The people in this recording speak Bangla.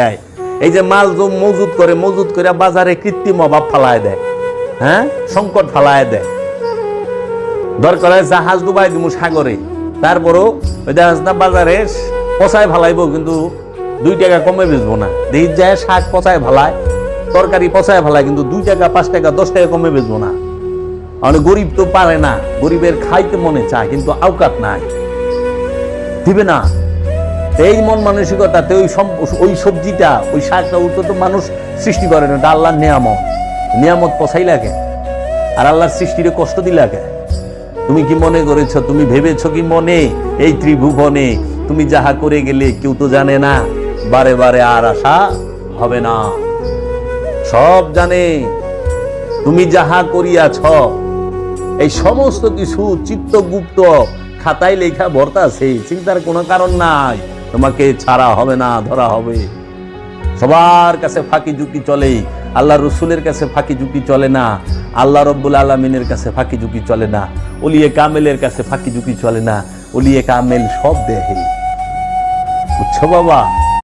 দেয়। এই যে মাল মজুদ করে বাজারে কৃত্রিম অভাব ফালায় দেয়, হ্যাঁ, সংকট ফালায় দেয়। দরকার হয় জাহাজ ডুবাই দিমু সাগরে, তারপরও ওই জাহাজ না বাজারে পচায় ফালাইব, কিন্তু 2 টাকা কমে বেচবো না। দেখি যায় শাক পচায় ফালায়, তরকারি পচায় ফালায়, কিন্তু 2 টাকা 5 টাকা 10 টাকা কমে বেচবো না। অনেক গরিব তো পারে না, গরিবের খাইতে মনে চায় কিন্তু আওকাত নাই, দিবে না। এই মন মানসিকতাতে ওই সবজিটা, ওই শাকটা তো মানুষ সৃষ্টি করে না, আল্লাহর নিয়ামত পছাই লাগে, আর আল্লাহর সৃষ্টিরে কষ্ট দিলে লাগে। তুমি কি মনে করেছ, তুমি ভেবেছ কি মনে এই ত্রিভুবনে তুমি যাহা করে গেলে কেউ তো জানে না, বারে বারে আর আশা হবে না। সব জানে তুমি যাহা করিয়াছ, এই সমস্ত কিছু চিত্তগুপ্ত খাতায় লেখা ভর্তা আছে, চিন্তার কোনো কারণ নাই। তোমাকে ছাড়া হবে না, ধরা হবে। সবার কাছে ফাঁকি ঝুঁকি চলে, আল্লাহ রসুলের কাছে ফাঁকি ঝুঁকি চলে না, আল্লাহ রব্বুল আলামিনের কাছে ফাঁকি ঝুঁকি চলে না, ওলিয়ে কামেলের কাছে ফাঁকি ঝুঁকি চলে না। ওলিয়ে কামেল সব দেহে, বুঝছো বাবা।